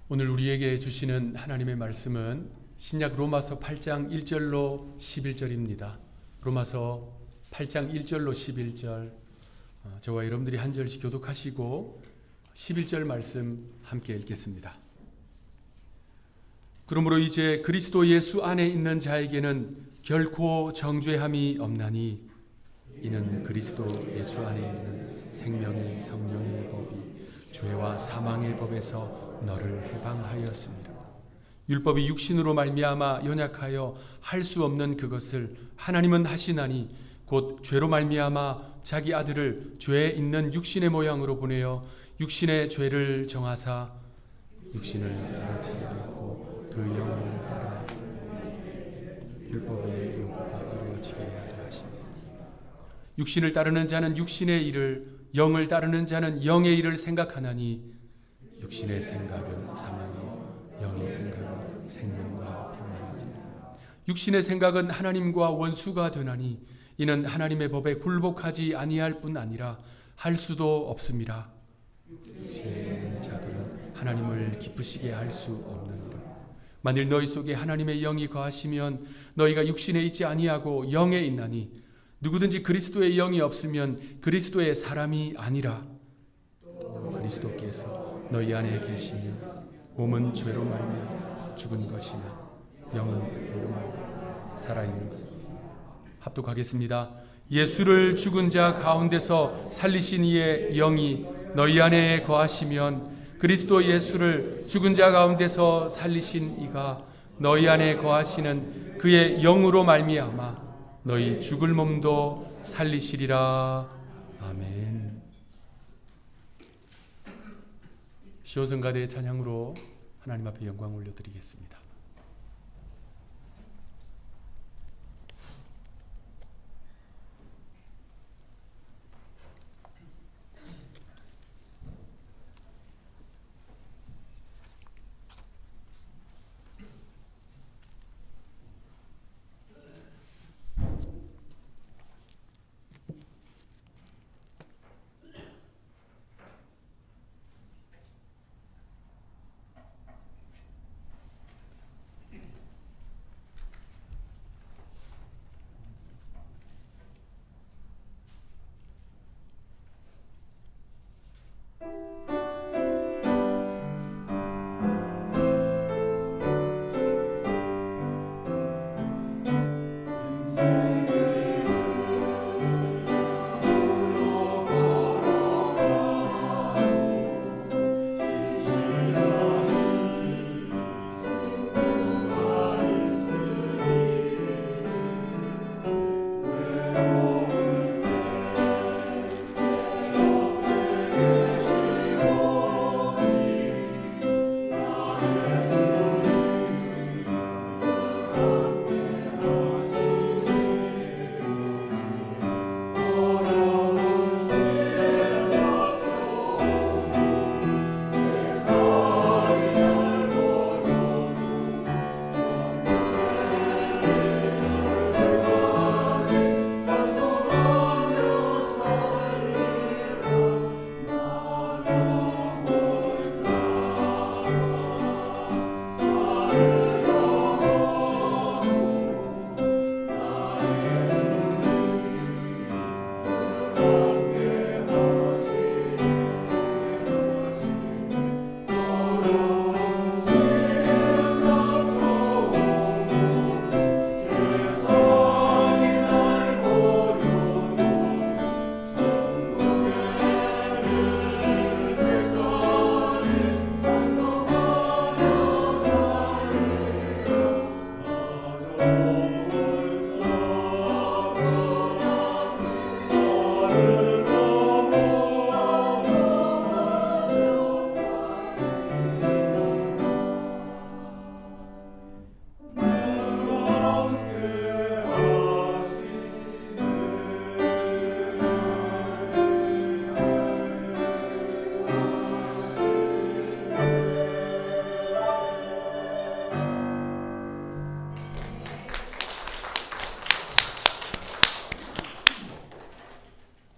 오늘 우리에게 주시는 하나님의 말씀은 신약 로마서 8장 1절로 11절입니다. 로마서 8장 1절로 11절, 저와 여러분들이 한 절씩 교독하시고 11절 말씀 함께 읽겠습니다. 그러므로 이제 그리스도 예수 안에 있는 자에게는 결코 정죄함이 없나니 이는 그리스도 예수 안에 있는 생명의 성령의 법이 죄와 사망의 법에서 너를 해방하였습니다. 율법이 육신으로 말미암아 연약하여 할 수 없는 그것을 하나님은 하시나니 곧 죄로 말미암아 자기 아들을 죄 있는 육신의 모양으로 보내어 육신의 죄를 정하사 육신을 따르지 않고 그 영을 따라 율법의 요구가 이루어지게 하려 하십니다. 육신을 따르는 자는 육신의 일을, 영을 따르는 자는 영의 일을 생각하나니 육신의 생각은 사망이요 영의 생각은 생명과 평안이니라. 육신의 생각은 하나님과 원수가 되나니 이는 하나님의 법에 굴복하지 아니할 뿐 아니라 할 수도 없습니다. 육신에 있는 자들은 하나님을 기쁘시게 할 수 없느니라. 만일 너희 속에 하나님의 영이 거하시면 너희가 육신에 있지 아니하고 영에 있나니 누구든지 그리스도의 영이 없으면 그리스도의 사람이 아니라. 또 그리스도께서 너희 안에 계시면 몸은 죄로 말미암아 죽은 것이나 영은 의로 말미암아 살아있는 것. 합독하겠습니다. 예수를 죽은 자 가운데서 살리신 이의 영이 너희 안에 거하시면 그리스도 예수를 죽은 자 가운데서 살리신 이가 너희 안에 거하시는 그의 영으로 말미암아 너희 죽을 몸도 살리시리라. 아멘. 시오성가대의 찬양으로 하나님 앞에 영광 올려드리겠습니다.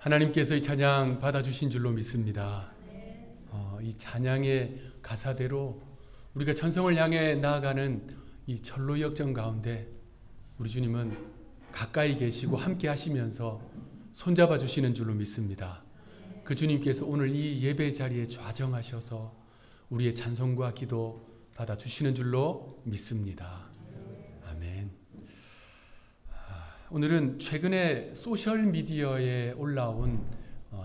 하나님께서 이 찬양 받아주신 줄로 믿습니다. 이 찬양의 가사대로 우리가 천성을 향해 나아가는 이 철로 역정 가운데 우리 주님은 가까이 계시고 함께 하시면서 손잡아 주시는 줄로 믿습니다. 그 주님께서 오늘 이 예배 자리에 좌정하셔서 우리의 찬송과 기도 받아주시는 줄로 믿습니다. 아멘. 오늘은 최근에 소셜미디어에 올라온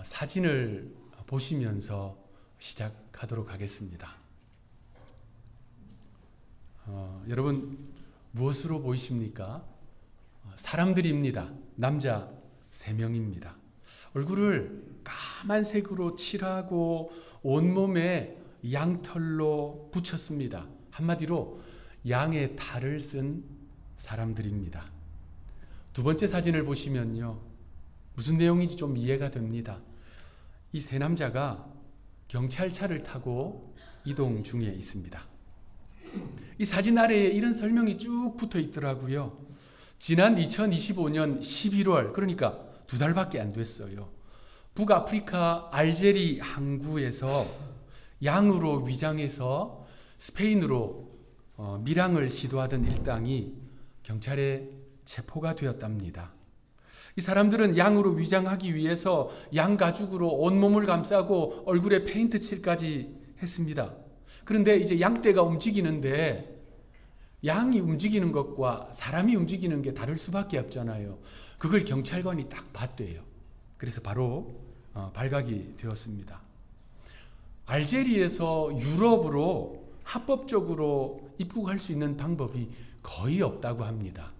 사진을 보시면서 시작하도록 하겠습니다. 여러분 무엇으로 보이십니까? 사람들입니다. 남자 3명입니다. 얼굴을 까만색으로 칠하고 온몸에 양털로 붙였습니다. 한마디로 양의 탈을 쓴 사람들입니다. 두 번째 사진을 보시면요, 무슨 내용인지 좀 이해가 됩니다. 이 세 남자가 경찰차를 타고 이동 중에 있습니다. 이 사진 아래에 이런 설명이 쭉 붙어 있더라고요. 지난 2025년 11월, 그러니까 2달밖에 안 됐어요. 북아프리카 알제리 항구에서 양으로 위장해서 스페인으로 밀항을 시도하던 일당이 경찰에 체포가 되었답니다. 이 사람들은 양으로 위장하기 위해서 양 가죽으로 온몸을 감싸고 얼굴에 페인트 칠까지 했습니다. 그런데 이제 양떼가 움직이는데 양이 움직이는 것과 사람이 움직이는 게 다를 수밖에 없잖아요. 그걸 경찰관이 딱 봤대요. 그래서 바로 발각이 되었습니다. 알제리에서 유럽으로 합법적으로 입국할 수 있는 방법이 거의 없다고 합니다.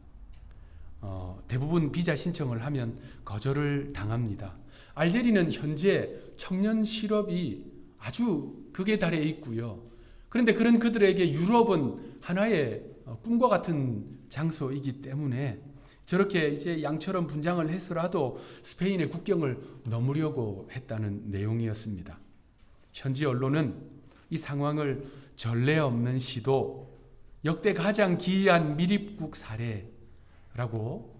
대부분 비자 신청을 하면 거절을 당합니다. 알제리는 현재 청년 실업이 아주 극에 달해 있고요. 그런데 그런 그들에게 유럽은 하나의 꿈과 같은 장소이기 때문에 저렇게 이제 양처럼 분장을 해서라도 스페인의 국경을 넘으려고 했다는 내용이었습니다. 현지 언론은 이 상황을 전례 없는 시도, 역대 가장 기이한 밀입국 사례라고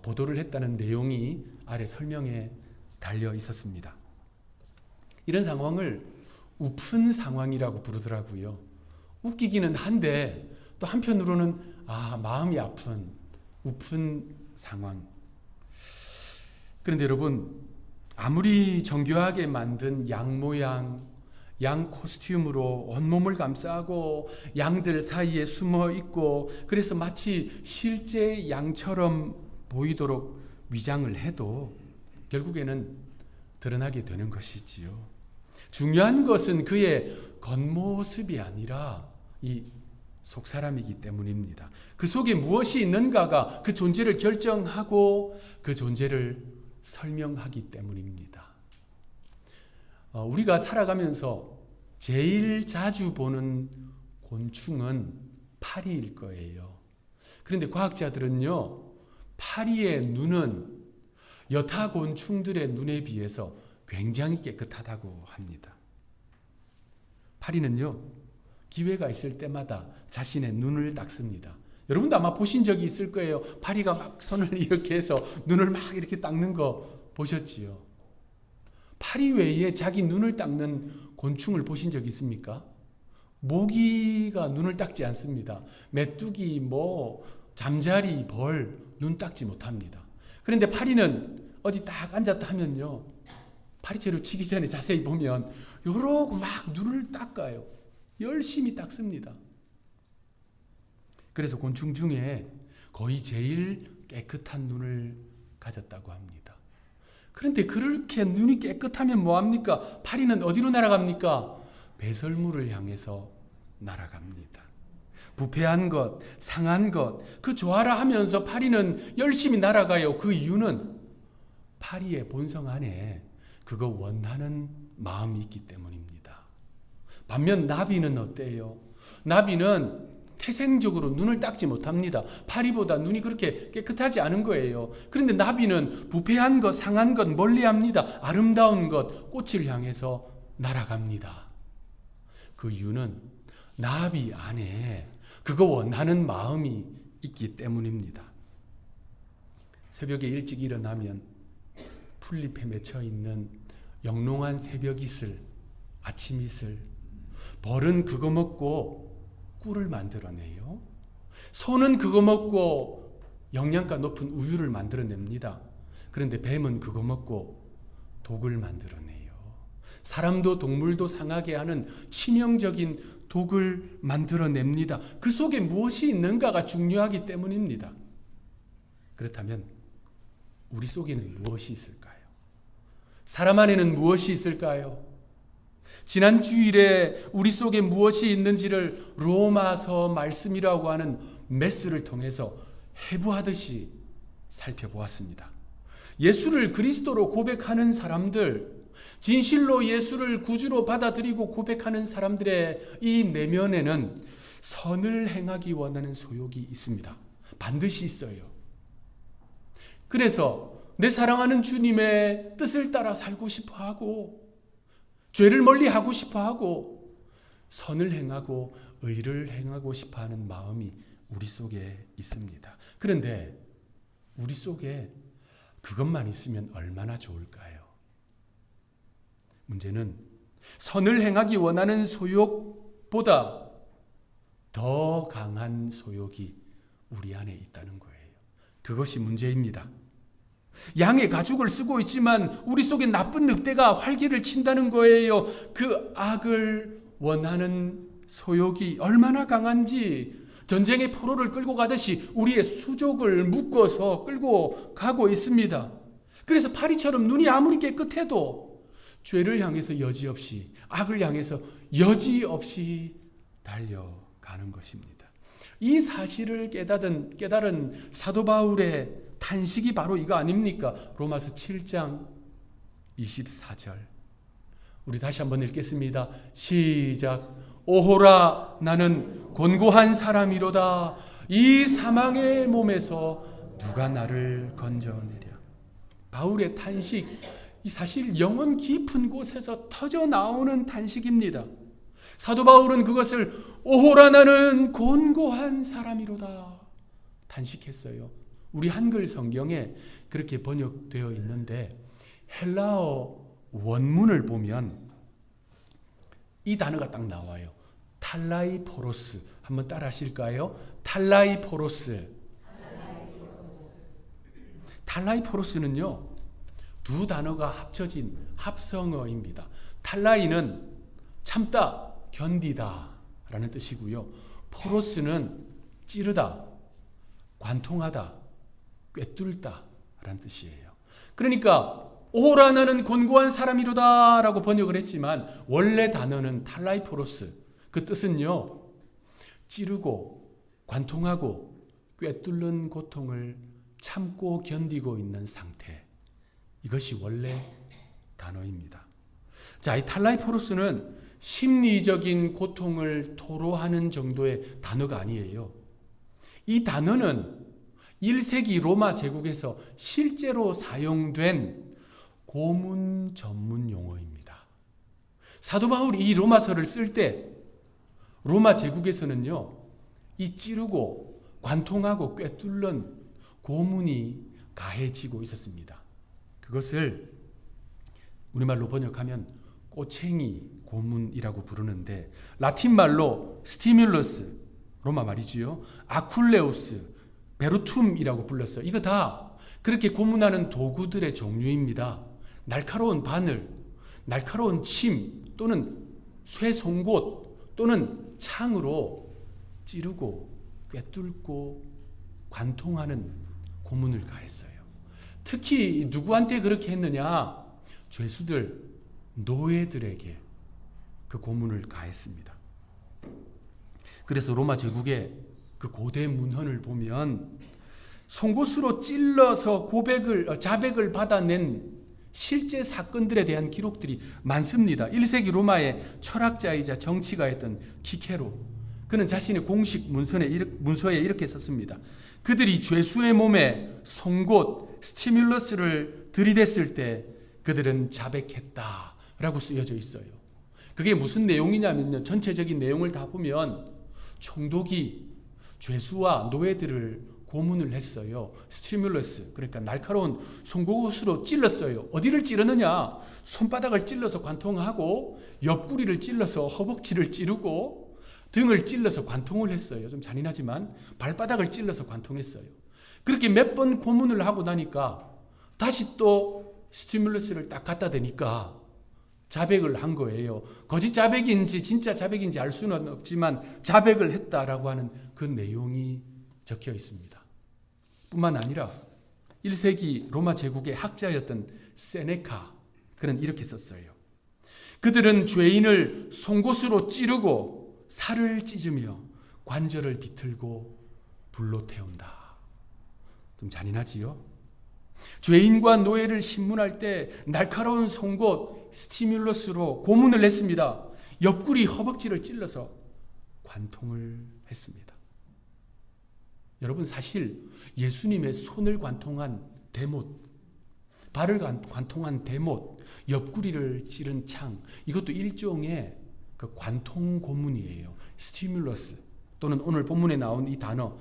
보도를 했다는 내용이 아래 설명에 달려 있었습니다. 이런 상황을 우픈 상황이라고 부르더라고요. 웃기기는 한데 또 한편으로는 마음이 아픈 우픈 상황. 그런데 여러분, 아무리 정교하게 만든 양 모양, 양 코스튬으로 온몸을 감싸고 양들 사이에 숨어 있고 그래서 마치 실제 양처럼 보이도록 위장을 해도 결국에는 드러나게 되는 것이지요. 중요한 것은 그의 겉모습이 아니라 이 속사람이기 때문입니다. 그 속에 무엇이 있는가가 그 존재를 결정하고 그 존재를 설명하기 때문입니다. 우리가 살아가면서 제일 자주 보는 곤충은 파리일 거예요. 그런데 과학자들은요, 파리의 눈은 여타 곤충들의 눈에 비해서 굉장히 깨끗하다고 합니다. 파리는요, 기회가 있을 때마다 자신의 눈을 닦습니다. 여러분도 아마 보신 적이 있을 거예요. 파리가 막 손을 이렇게 해서 눈을 막 이렇게 닦는 거 보셨지요? 파리 외에 자기 눈을 닦는 곤충을 보신 적 있습니까? 모기가 눈을 닦지 않습니다. 메뚜기, 잠자리, 벌, 눈 닦지 못합니다. 그런데 파리는 어디 딱 앉았다 하면요, 파리채로 치기 전에 자세히 보면 요러고 막 눈을 닦아요. 열심히 닦습니다. 그래서 곤충 중에 거의 제일 깨끗한 눈을 가졌다고 합니다. 그런데 그렇게 눈이 깨끗하면 뭐합니까? 파리는 어디로 날아갑니까? 배설물을 향해서 날아갑니다. 부패한 것, 상한 것, 그 좋아라 하면서 파리는 열심히 날아가요. 그 이유는 파리의 본성 안에 그거 원하는 마음이 있기 때문입니다. 반면 나비는 어때요? 나비는 태생적으로 눈을 닦지 못합니다. 파리보다 눈이 그렇게 깨끗하지 않은 거예요. 그런데 나비는 부패한 것, 상한 것 멀리합니다. 아름다운 것, 꽃을 향해서 날아갑니다. 그 이유는 나비 안에 그거 원하는 마음이 있기 때문입니다. 새벽에 일찍 일어나면 풀잎에 맺혀 있는 영롱한 새벽 이슬, 아침 이슬, 벌은 그거 먹고 꿀을 만들어내요. 소는 그거 먹고 영양가 높은 우유를 만들어냅니다. 그런데 뱀은 그거 먹고 독을 만들어내요. 사람도 동물도 상하게 하는 치명적인 독을 만들어냅니다. 그 속에 무엇이 있는가가 중요하기 때문입니다. 그렇다면 우리 속에는 무엇이 있을까요? 사람 안에는 무엇이 있을까요? 지난 주일에 우리 속에 무엇이 있는지를 로마서 말씀이라고 하는 메스를 통해서 해부하듯이 살펴보았습니다. 예수를 그리스도로 고백하는 사람들, 진실로 예수를 구주로 받아들이고 고백하는 사람들의 이 내면에는 선을 행하기 원하는 소욕이 있습니다. 반드시 있어요. 그래서 내 사랑하는 주님의 뜻을 따라 살고 싶어하고 죄를 멀리하고 싶어하고 선을 행하고 의를 행하고 싶어하는 마음이 우리 속에 있습니다. 그런데 우리 속에 그것만 있으면 얼마나 좋을까요? 문제는 선을 행하기 원하는 소욕보다 더 강한 소욕이 우리 안에 있다는 거예요. 그것이 문제입니다. 양의 가죽을 쓰고 있지만 우리 속에 나쁜 늑대가 활개를 친다는 거예요. 그 악을 원하는 소욕이 얼마나 강한지 전쟁의 포로를 끌고 가듯이 우리의 수족을 묶어서 끌고 가고 있습니다. 그래서 파리처럼 눈이 아무리 깨끗해도 죄를 향해서 여지없이, 악을 향해서 여지없이 달려가는 것입니다. 이 사실을 깨달은 사도 바울의 탄식이 바로 이거 아닙니까? 로마서 7장 24절. 우리 다시 한번 읽겠습니다. 시작. 오호라 나는 곤고한 사람이로다. 이 사망의 몸에서 누가 나를 건져내랴. 바울의 탄식, 이 사실 영혼 깊은 곳에서 터져 나오는 탄식입니다. 사도 바울은 그것을 오호라 나는 곤고한 사람이로다 탄식했어요. 우리 한글 성경에 그렇게 번역되어 있는데 헬라어 원문을 보면 이 단어가 딱 나와요. 탈라이포로스. 한번 따라 하실까요? 탈라이포로스. 탈라이포로스는요, 두 단어가 합쳐진 합성어입니다. 탈라이는 참다, 견디다 라는 뜻이고요. 포로스는 찌르다, 관통하다, 꿰뚫다 라는 뜻이에요. 그러니까 오호라 나는 곤고한 사람이로다 라고 번역을 했지만 원래 단어는 탈라이포로스, 그 뜻은요, 찌르고 관통하고 꿰뚫는 고통을 참고 견디고 있는 상태, 이것이 원래 단어입니다. 자, 이 탈라이포로스는 심리적인 고통을 토로하는 정도의 단어가 아니에요. 이 단어는 1세기 로마 제국에서 실제로 사용된 고문 전문 용어입니다. 사도 바울이 이 로마서를 쓸 때 로마 제국에서는요, 이 찌르고 관통하고 꿰뚫는 고문이 가해지고 있었습니다. 그것을 우리말로 번역하면 꼬챙이 고문이라고 부르는데 라틴 말로 스티뮬러스, 로마 말이지요. 아쿨레우스, 베루툼이라고 불렀어요. 이거 다 그렇게 고문하는 도구들의 종류입니다. 날카로운 바늘, 날카로운 침 또는 쇠 송곳 또는 창으로 찌르고 꿰뚫고 관통하는 고문을 가했어요. 특히 누구한테 그렇게 했느냐? 죄수들, 노예들에게 그 고문을 가했습니다. 그래서 로마 제국의 그 고대 문헌을 보면 송곳으로 찔러서 자백을 받아낸 실제 사건들에 대한 기록들이 많습니다. 1세기 로마의 철학자이자 정치가였던 키케로, 그는 자신의 공식 문서에 이렇게 썼습니다. 그들이 죄수의 몸에 송곳, 스티뮬러스를 들이댔을 때 그들은 자백했다라고 쓰여져 있어요. 그게 무슨 내용이냐면요, 전체적인 내용을 다 보면 총독이 죄수와 노예들을 고문을 했어요. 스티뮬러스, 그러니까 날카로운 송곳으로 찔렀어요. 어디를 찌르느냐? 손바닥을 찔러서 관통하고 옆구리를 찔러서 허벅지를 찌르고 등을 찔러서 관통을 했어요. 좀 잔인하지만 발바닥을 찔러서 관통했어요. 그렇게 몇 번 고문을 하고 나니까 다시 또 스티뮬러스를 딱 갖다 대니까 자백을 한 거예요. 거짓 자백인지 진짜 자백인지 알 수는 없지만 자백을 했다라고 하는 그 내용이 적혀 있습니다. 뿐만 아니라 1세기 로마 제국의 학자였던 세네카, 그는 이렇게 썼어요. 그들은 죄인을 송곳으로 찌르고 살을 찢으며 관절을 비틀고 불로 태운다. 좀 잔인하지요? 죄인과 노예를 신문할 때 날카로운 송곳 스티뮬러스로 고문을 했습니다. 옆구리 허벅지를 찔러서 관통을 했습니다. 여러분, 사실 예수님의 손을 관통한 대못, 발을 관통한 대못, 옆구리를 찌른 창, 이것도 일종의 그 관통 고문이에요. 스티뮬러스, 또는 오늘 본문에 나온 이 단어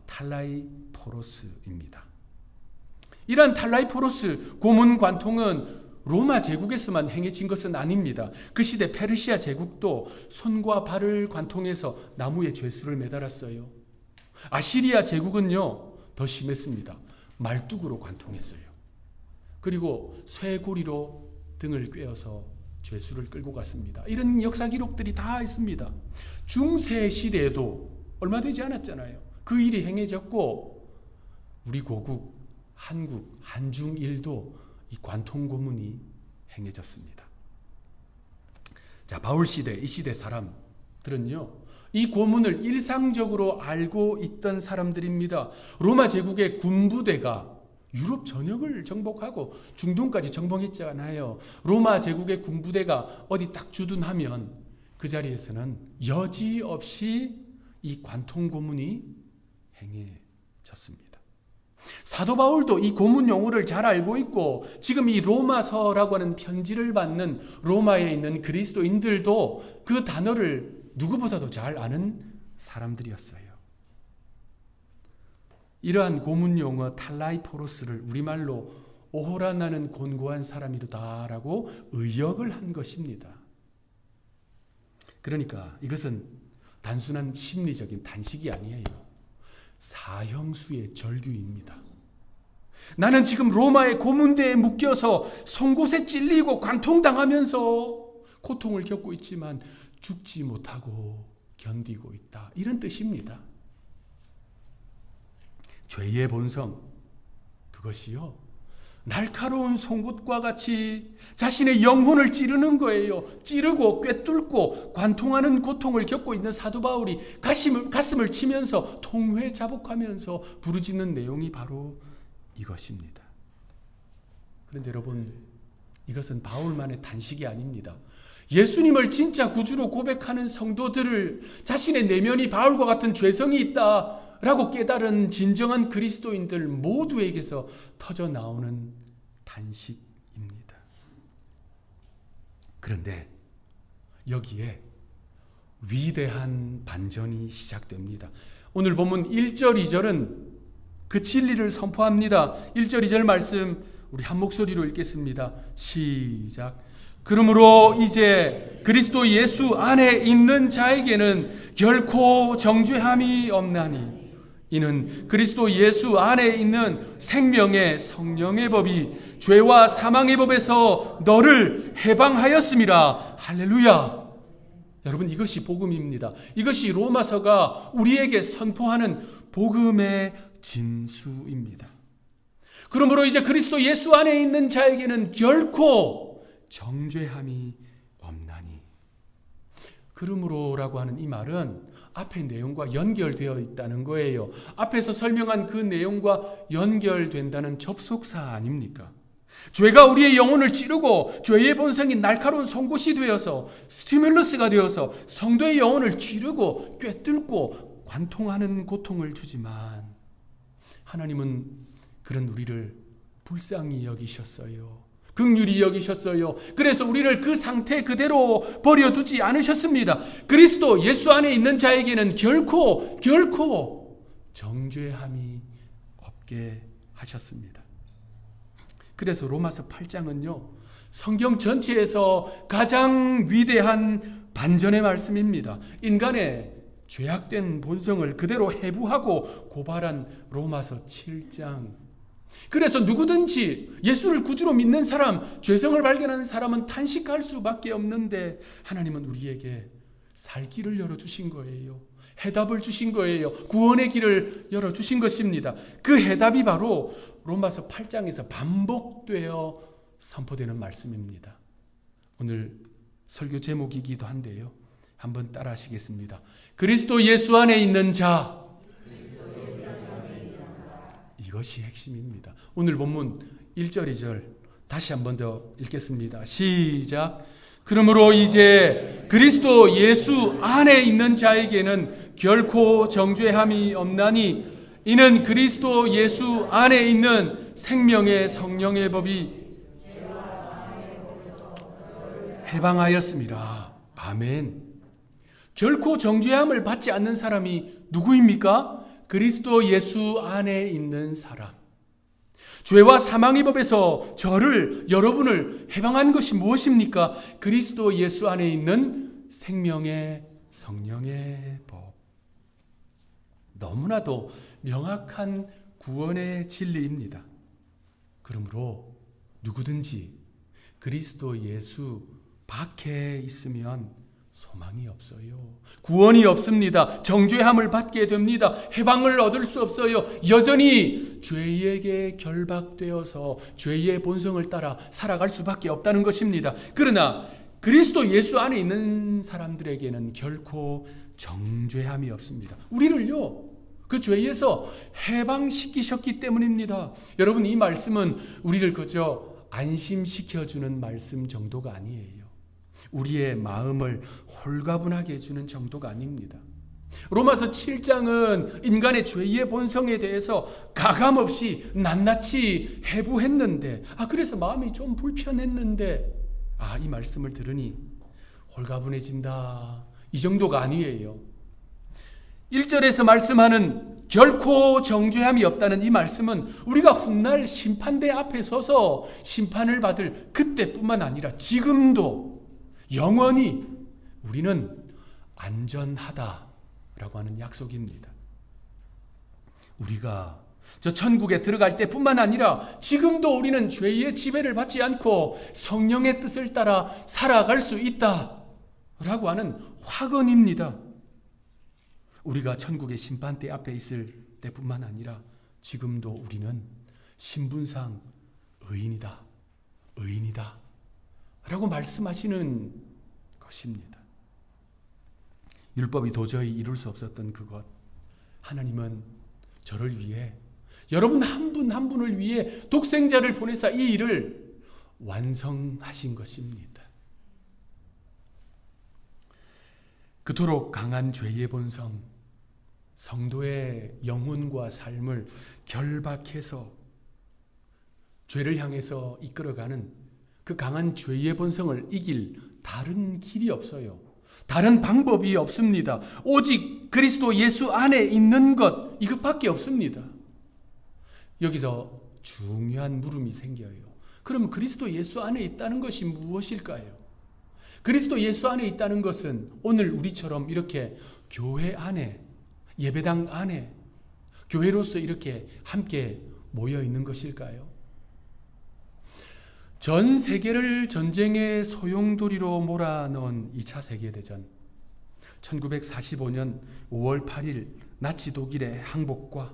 탈라이포로스입니다. 이러한 탈라이포로스 고문 관통은 로마 제국에서만 행해진 것은 아닙니다. 그 시대 페르시아 제국도 손과 발을 관통해서 나무에 죄수를 매달았어요. 아시리아 제국은요, 더 심했습니다. 말뚝으로 관통했어요. 그리고 쇠고리로 등을 꿰어서 죄수를 끌고 갔습니다. 이런 역사 기록들이 다 있습니다. 중세 시대에도 얼마 되지 않았잖아요. 그 일이 행해졌고, 우리 고국 한국 한중일도 이 관통 고문이 행해졌습니다. 자, 바울 시대, 이 시대 사람들은요, 이 고문을 일상적으로 알고 있던 사람들입니다. 로마 제국의 군부대가 유럽 전역을 정복하고 중동까지 정복했잖아요. 로마 제국의 군부대가 어디 딱 주둔하면 그 자리에서는 여지없이 이 관통 고문이 행해졌습니다. 사도 바울도 이 고문 용어를 잘 알고 있고, 지금 이 로마서라고 하는 편지를 받는 로마에 있는 그리스도인들도 그 단어를 누구보다도 잘 아는 사람들이었어요. 이러한 고문 용어 탈라이포로스를 우리말로 오호라 나는 곤고한 사람이로다라고 의역을 한 것입니다. 그러니까 이것은 단순한 심리적인 단식이 아니에요. 사형수의 절규입니다. 나는 지금 로마의 고문대에 묶여서 송곳에 찔리고 관통당하면서 고통을 겪고 있지만 죽지 못하고 견디고 있다. 이런 뜻입니다. 죄의 본성, 그것이요, 날카로운 송곳과 같이 자신의 영혼을 찌르는 거예요. 찌르고 꿰뚫고 관통하는 고통을 겪고 있는 사도 바울이 가슴을 치면서 통회자복하면서 부르짖는 내용이 바로 이것입니다. 그런데 여러분, 이것은 바울만의 단식이 아닙니다. 예수님을 진짜 구주로 고백하는 성도들을, 자신의 내면이 바울과 같은 죄성이 있다라고 깨달은 진정한 그리스도인들 모두에게서 터져 나오는 단식입니다. 그런데 여기에 위대한 반전이 시작됩니다. 오늘 본문 1절, 2절은 그 진리를 선포합니다. 1절, 2절 말씀 우리 한 목소리로 읽겠습니다. 시작. 그러므로 이제 그리스도 예수 안에 있는 자에게는 결코 정죄함이 없나니, 이는 그리스도 예수 안에 있는 생명의 성령의 법이 죄와 사망의 법에서 너를 해방하였음이라. 할렐루야. 여러분, 이것이 복음입니다. 이것이 로마서가 우리에게 선포하는 복음의 진수입니다. 그러므로 이제 그리스도 예수 안에 있는 자에게는 결코 정죄함이 없나니. 그러므로라고 하는 이 말은 앞의 내용과 연결되어 있다는 거예요. 앞에서 설명한 그 내용과 연결된다는 접속사 아닙니까? 죄가 우리의 영혼을 찌르고 죄의 본성이 날카로운 송곳이 되어서 스티뮬러스가 되어서 성도의 영혼을 찌르고 꿰뚫고 관통하는 고통을 주지만, 하나님은 그런 우리를 불쌍히 여기셨어요. 긍휼히 여기셨어요. 그래서 우리를 그 상태 그대로 버려두지 않으셨습니다. 그리스도 예수 안에 있는 자에게는 결코 정죄함이 없게 하셨습니다. 그래서 로마서 8장은요, 성경 전체에서 가장 위대한 반전의 말씀입니다. 인간의 죄악된 본성을 그대로 해부하고 고발한 로마서 7장. 그래서 누구든지 예수를 구주로 믿는 사람, 죄성을 발견한 사람은 탄식할 수밖에 없는데 하나님은 우리에게 살 길을 열어주신 거예요. 해답을 주신 거예요. 구원의 길을 열어주신 것입니다. 그 해답이 바로 로마서 8장에서 반복되어 선포되는 말씀입니다. 오늘 설교 제목이기도 한데요. 한번 따라 하시겠습니다. 그리스도 예수 안에 있는 자. 이것이 핵심입니다. 오늘 본문 1절 2절 다시 한번 더 읽겠습니다. 시작. 그러므로 이제 그리스도 예수 안에 있는 자에게는 결코 정죄함이 없나니 이는 그리스도 예수 안에 있는 생명의 성령의 법이 해방하였습니다. 아멘. 결코 정죄함을 받지 않는 사람이 누구입니까? 그리스도 예수 안에 있는 사람. 죄와 사망의 법에서 여러분을 해방한 것이 무엇입니까? 그리스도 예수 안에 있는 생명의 성령의 법. 너무나도 명확한 구원의 진리입니다. 그러므로 누구든지 그리스도 예수 밖에 있으면 소망이 없어요. 구원이 없습니다. 정죄함을 받게 됩니다. 해방을 얻을 수 없어요. 여전히 죄에게 결박되어서 죄의 본성을 따라 살아갈 수밖에 없다는 것입니다. 그러나 그리스도 예수 안에 있는 사람들에게는 결코 정죄함이 없습니다. 우리를요, 그 죄에서 해방시키셨기 때문입니다. 여러분, 이 말씀은 우리를 그저 안심시켜주는 말씀 정도가 아니에요. 우리의 마음을 홀가분하게 해주는 정도가 아닙니다. 로마서 7장은 인간의 죄의 본성에 대해서 가감없이 낱낱이 해부했는데, 그래서 마음이 좀 불편했는데, 이 말씀을 들으니 홀가분해진다. 이 정도가 아니에요. 1절에서 말씀하는 결코 정죄함이 없다는 이 말씀은 우리가 훗날 심판대 앞에 서서 심판을 받을 그때뿐만 아니라 지금도 영원히 우리는 안전하다라고 하는 약속입니다. 우리가 저 천국에 들어갈 때뿐만 아니라 지금도 우리는 죄의 지배를 받지 않고 성령의 뜻을 따라 살아갈 수 있다라고 하는 확언입니다. 우리가 천국의 심판대 앞에 있을 때뿐만 아니라 지금도 우리는 신분상 의인이다 라고 말씀하시는 것입니다. 율법이 도저히 이룰 수 없었던 그것, 하나님은 저를 위해, 여러분 한 분 한 분을 위해 독생자를 보내사 이 일을 완성하신 것입니다. 그토록 강한 죄의 본성, 성도의 영혼과 삶을 결박해서 죄를 향해서 이끌어가는 그 강한 죄의 본성을 이길 다른 길이 없어요. 다른 방법이 없습니다. 오직 그리스도 예수 안에 있는 것, 이것밖에 없습니다. 여기서 중요한 물음이 생겨요. 그럼 그리스도 예수 안에 있다는 것이 무엇일까요? 그리스도 예수 안에 있다는 것은 오늘 우리처럼 이렇게 교회 안에, 예배당 안에, 교회로서 이렇게 함께 모여 있는 것일까요? 전 세계를 전쟁의 소용돌이로 몰아넣은 2차 세계대전, 1945년 5월 8일 나치 독일의 항복과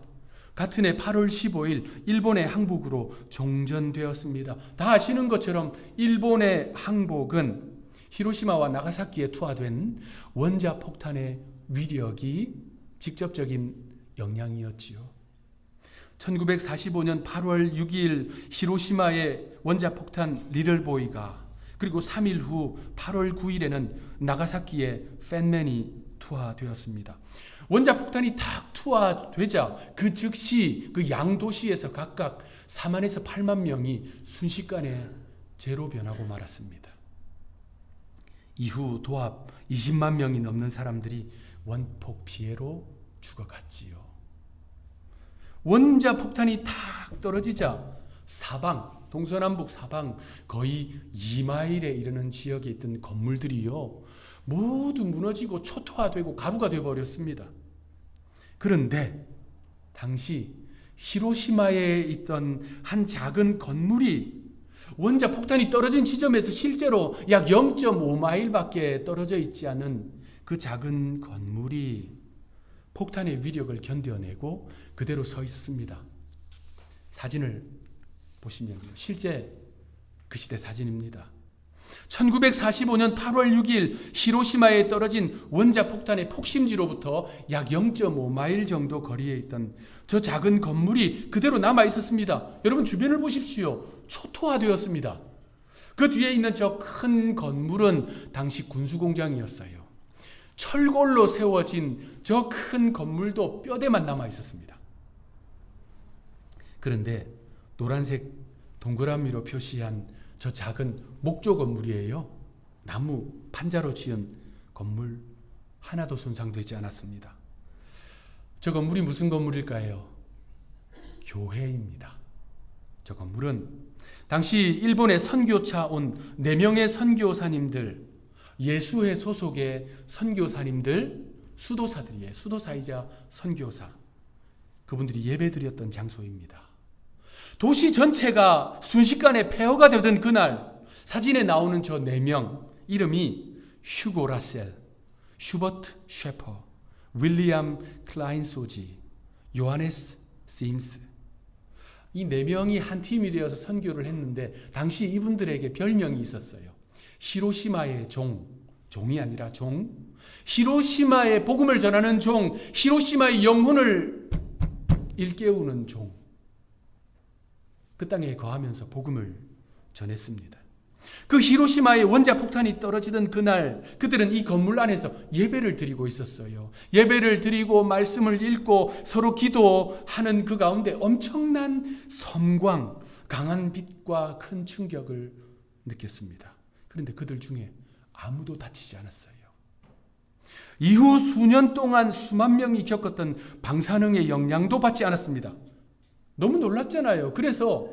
같은 해 8월 15일 일본의 항복으로 종전되었습니다. 다 아시는 것처럼 일본의 항복은 히로시마와 나가사키에 투하된 원자폭탄의 위력이 직접적인 영향이었지요. 1945년 8월 6일 히로시마의 원자폭탄 리틀보이가, 그리고 3일 후 8월 9일에는 나가사키의 팬맨이 투하되었습니다. 원자폭탄이 딱 투하되자 그 즉시 그 양도시에서 각각 4만에서 8만 명이 순식간에 제로 변하고 말았습니다. 이후 도합 20만 명이 넘는 사람들이 원폭 피해로 죽어갔지요. 원자폭탄이 탁 떨어지자 사방, 동서남북 사방 거의 2마일에 이르는 지역에 있던 건물들이요, 모두 무너지고 초토화되고 가루가 되어버렸습니다. 그런데 당시 히로시마에 있던 한 작은 건물이 원자 폭탄이 떨어진 지점에서 실제로 약 0.5마일밖에 떨어져 있지 않은 그 작은 건물이 폭탄의 위력을 견뎌내고 그대로 서 있었습니다. 사진을 보시면 실제 그 시대 사진입니다. 1945년 8월 6일 히로시마에 떨어진 원자 폭탄의 폭심지로부터 약 0.5마일 정도 거리에 있던 저 작은 건물이 그대로 남아 있었습니다. 여러분 주변을 보십시오. 초토화되었습니다. 그 뒤에 있는 저 큰 건물은 당시 군수공장이었어요. 철골로 세워진 저 큰 건물도 뼈대만 남아 있었습니다. 그런데 노란색 동그라미로 표시한 저 작은 목조 건물이에요. 나무 판자로 지은 건물 하나도 손상되지 않았습니다. 저 건물이 무슨 건물일까요? 교회입니다. 저 건물은 당시 일본에 선교차 온 4명의 선교사님들, 예수회 소속의 선교사님들, 수도사들이에요. 수도사이자 선교사. 그분들이 예배드렸던 장소입니다. 도시 전체가 순식간에 폐허가 되던 그날 사진에 나오는 저 4명 이름이 휴고 라셀, 슈버트 셰퍼, 윌리엄 클라인소지, 요하네스 심스. 이 4명이 한 팀이 되어서 선교를 했는데 당시 이분들에게 별명이 있었어요. 히로시마의 종이 아니라 종, 히로시마의 복음을 전하는 종, 히로시마의 영혼을 일깨우는 종. 그 땅에 거하면서 복음을 전했습니다. 그 히로시마에 원자 폭탄이 떨어지던 그날 그들은 이 건물 안에서 예배를 드리고 있었어요. 예배를 드리고 말씀을 읽고 서로 기도하는 그 가운데 엄청난 섬광, 강한 빛과 큰 충격을 느꼈습니다. 그런데 그들 중에 아무도 다치지 않았어요. 이후 수년 동안 수만 명이 겪었던 방사능의 영향도 받지 않았습니다. 너무 놀랍잖아요. 그래서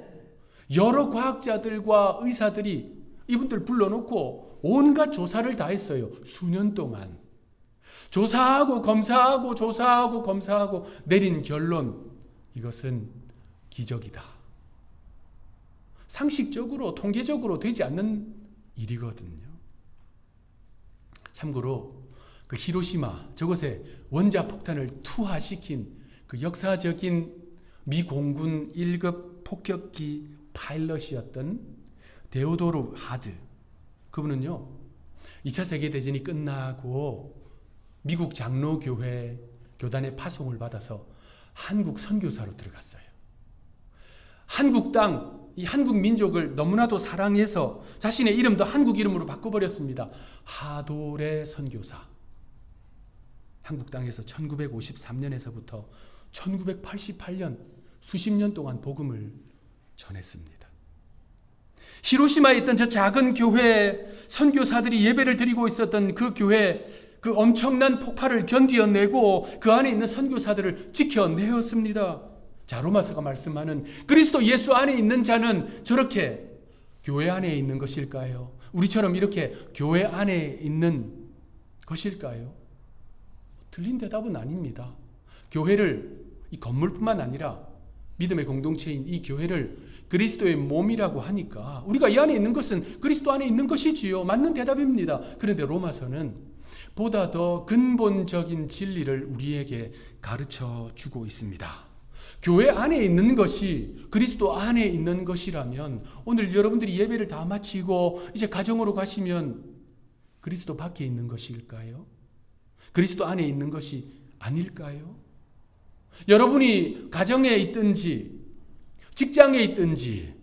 여러 과학자들과 의사들이 이분들 불러놓고 온갖 조사를 다 했어요. 수년 동안. 조사하고 검사하고 조사하고 검사하고 내린 결론, 이것은 기적이다. 상식적으로 통계적으로 되지 않는 일이거든요. 참고로 그 히로시마, 저곳에 원자 폭탄을 투하시킨 그 역사적인 미 공군 1급 폭격기 파일럿이었던 데오도르 하드, 그분은요 2차 세계대전이 끝나고 미국 장로교회 교단의 파송을 받아서 한국 선교사로 들어갔어요. 한국 땅, 이 한국 민족을 너무나도 사랑해서 자신의 이름도 한국 이름으로 바꿔버렸습니다. 하도레 선교사. 한국 땅에서 1953년에서부터 1988년 수십 년 동안 복음을 전했습니다. 히로시마에 있던 저 작은 교회, 선교사들이 예배를 드리고 있었던 그 교회, 그 엄청난 폭발을 견디어내고 그 안에 있는 선교사들을 지켜내었습니다. 자, 로마서가 말씀하는 그리스도 예수 안에 있는 자는 저렇게 교회 안에 있는 것일까요? 우리처럼 이렇게 교회 안에 있는 것일까요? 틀린 대답은 아닙니다. 교회를, 이 건물뿐만 아니라 믿음의 공동체인 이 교회를 그리스도의 몸이라고 하니까 우리가 이 안에 있는 것은 그리스도 안에 있는 것이지요. 맞는 대답입니다. 그런데 로마서는 보다 더 근본적인 진리를 우리에게 가르쳐 주고 있습니다. 교회 안에 있는 것이 그리스도 안에 있는 것이라면 오늘 여러분들이 예배를 다 마치고 이제 가정으로 가시면 그리스도 밖에 있는 것일까요? 그리스도 안에 있는 것이 아닐까요? 여러분이 가정에 있든지 직장에 있든지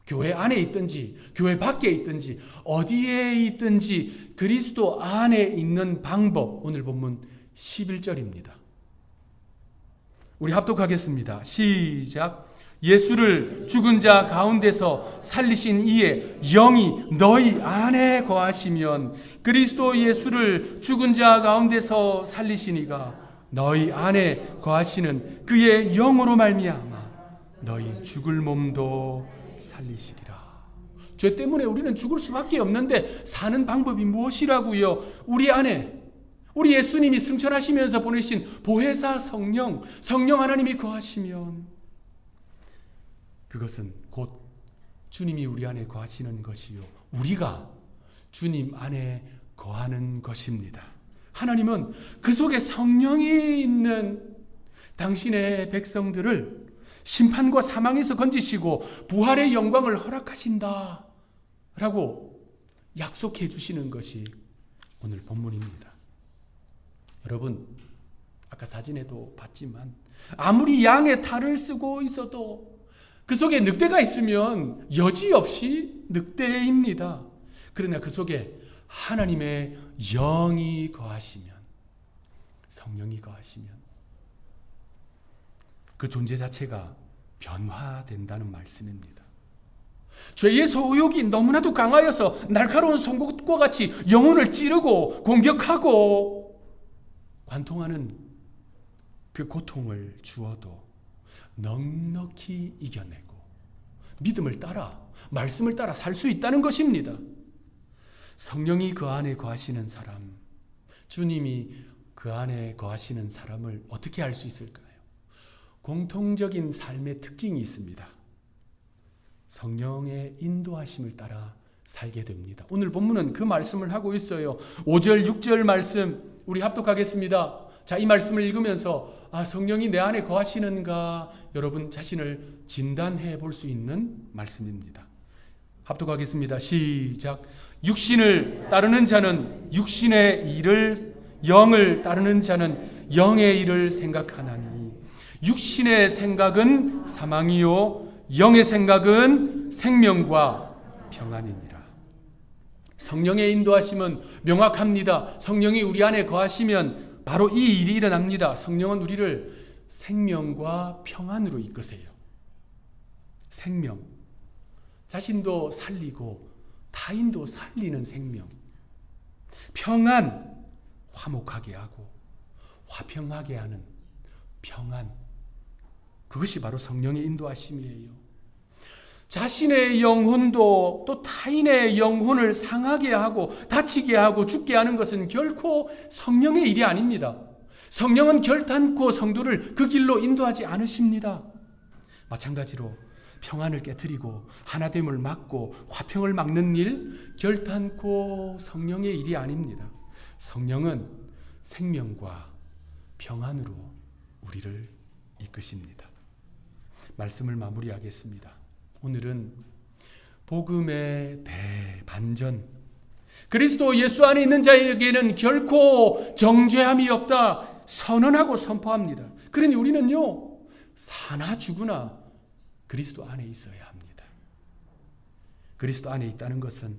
교회 안에 있든지 교회 밖에 있든지 어디에 있든지 그리스도 안에 있는 방법, 오늘 본문 11절입니다. 우리 합독하겠습니다. 시작. 예수를 죽은 자 가운데서 살리신 이의 영이 너희 안에 거하시면 그리스도 예수를 죽은 자 가운데서 살리신 이가 너희 안에 거하시는 그의 영으로 말미암아 너희 죽을 몸도 살리시리라. 죄 때문에 우리는 죽을 수밖에 없는데 사는 방법이 무엇이라고요? 우리 안에 우리 예수님이 승천하시면서 보내신 보혜사 성령 하나님이 거하시면 그것은 곧 주님이 우리 안에 거하시는 것이요 우리가 주님 안에 거하는 것입니다. 하나님은 그 속에 성령이 있는 당신의 백성들을 심판과 사망에서 건지시고 부활의 영광을 허락하신다 라고 약속해 주시는 것이 오늘 본문입니다. 여러분, 아까 사진에도 봤지만 아무리 양의 탈을 쓰고 있어도 그 속에 늑대가 있으면 여지없이 늑대입니다. 그러나 그 속에 하나님의 영이 거하시면, 성령이 거하시면 그 존재 자체가 변화된다는 말씀입니다. 죄의 소욕이 너무나도 강하여서 날카로운 송곳과 같이 영혼을 찌르고 공격하고 관통하는 그 고통을 주어도 넉넉히 이겨내고 믿음을 따라, 말씀을 따라 살 수 있다는 것입니다. 성령이 그 안에 거하시는 사람, 주님이 그 안에 거하시는 사람을 어떻게 알 수 있을까요? 공통적인 삶의 특징이 있습니다. 성령의 인도하심을 따라 살게 됩니다. 오늘 본문은 그 말씀을 하고 있어요. 5절, 6절 말씀 우리 합독하겠습니다. 자, 이 말씀을 읽으면서 성령이 내 안에 거하시는가 여러분 자신을 진단해 볼 수 있는 말씀입니다. 합독하겠습니다. 시작. 육신을 따르는 자는 육신의 일을, 영을 따르는 자는 영의 일을 생각하나니 육신의 생각은 사망이요 영의 생각은 생명과 평안이니라. 성령의 인도하심은 명확합니다. 성령이 우리 안에 거하시면 바로 이 일이 일어납니다. 성령은 우리를 생명과 평안으로 이끄세요. 생명, 자신도 살리고 타인도 살리는 생명. 평안, 화목하게 하고 화평하게 하는 평안. 그것이 바로 성령의 인도하심이에요. 자신의 영혼도 또 타인의 영혼을 상하게 하고 다치게 하고 죽게 하는 것은 결코 성령의 일이 아닙니다. 성령은 결단코 성도를 그 길로 인도하지 않으십니다. 마찬가지로 평안을 깨트리고 하나됨을 막고 화평을 막는 일, 결단코 성령의 일이 아닙니다. 성령은 생명과 평안으로 우리를 이끄십니다. 말씀을 마무리하겠습니다. 오늘은 복음의 대반전, 그리스도 예수 안에 있는 자에게는 결코 정죄함이 없다 선언하고 선포합니다. 그러니 우리는요, 사나 죽으나 그리스도 안에 있어야 합니다. 그리스도 안에 있다는 것은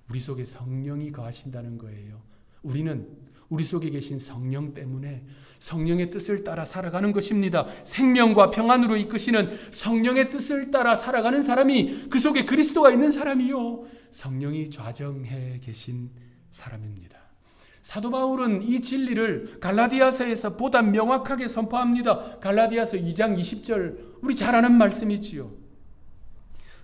우리 속에 성령이 거하신다는 거예요. 우리는 우리 속에 계신 성령 때문에 성령의 뜻을 따라 살아가는 것입니다. 생명과 평안으로 이끄시는 성령의 뜻을 따라 살아가는 사람이 그 속에 그리스도가 있는 사람이요, 성령이 좌정해 계신 사람입니다. 사도 바울은 이 진리를 갈라디아서에서 보다 명확하게 선포합니다. 갈라디아서 2장 20절 우리 잘 아는 말씀이지요.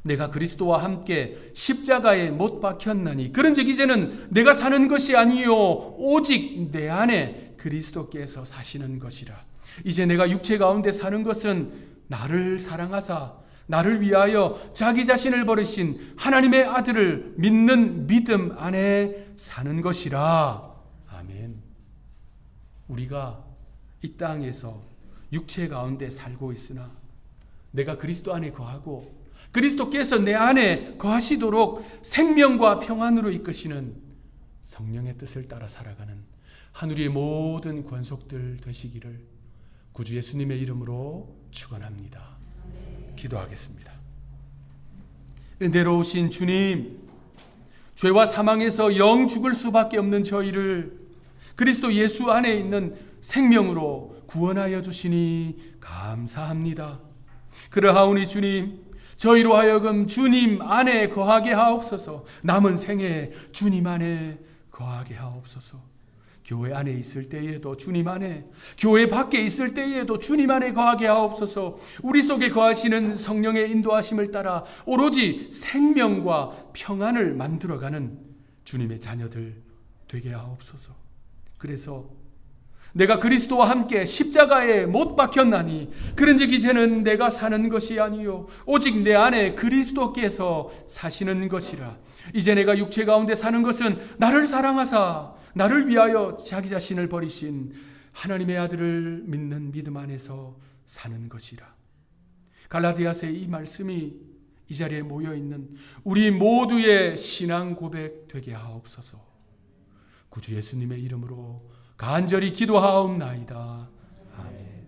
내가 그리스도와 함께 십자가에 못 박혔나니 그런즉 이제는 내가 사는 것이 아니요 오직 내 안에 그리스도께서 사시는 것이라. 이제 내가 육체 가운데 사는 것은 나를 사랑하사 나를 위하여 자기 자신을 버리신 하나님의 아들을 믿는 믿음 안에 사는 것이라. 아멘. 우리가 이 땅에서 육체 가운데 살고 있으나 내가 그리스도 안에 거하고 그리스도께서 내 안에 거하시도록 생명과 평안으로 이끄시는 성령의 뜻을 따라 살아가는 하늘의 모든 권속들 되시기를 구주 예수님의 이름으로 축원합니다. 기도하겠습니다. 은혜로우신 주님, 죄와 사망에서 영 죽을 수밖에 없는 저희를 그리스도 예수 안에 있는 생명으로 구원하여 주시니 감사합니다. 그러하오니 주님, 저희로 하여금 주님 안에 거하게 하옵소서. 남은 생에 주님 안에 거하게 하옵소서. 교회 안에 있을 때에도 주님 안에, 교회 밖에 있을 때에도 주님 안에 거하게 하옵소서. 우리 속에 거하시는 성령의 인도하심을 따라 오로지 생명과 평안을 만들어가는 주님의 자녀들 되게 하옵소서. 그래서 내가 그리스도와 함께 십자가에 못 박혔나니 그런즉 이제는 내가 사는 것이 아니요 오직 내 안에 그리스도께서 사시는 것이라. 이제 내가 육체 가운데 사는 것은 나를 사랑하사 나를 위하여 자기 자신을 버리신 하나님의 아들을 믿는 믿음 안에서 사는 것이라. 갈라디아서의 이 말씀이 이 자리에 모여있는 우리 모두의 신앙 고백 되게 하옵소서. 구주 예수님의 이름으로 간절히 기도하옵나이다. 아멘.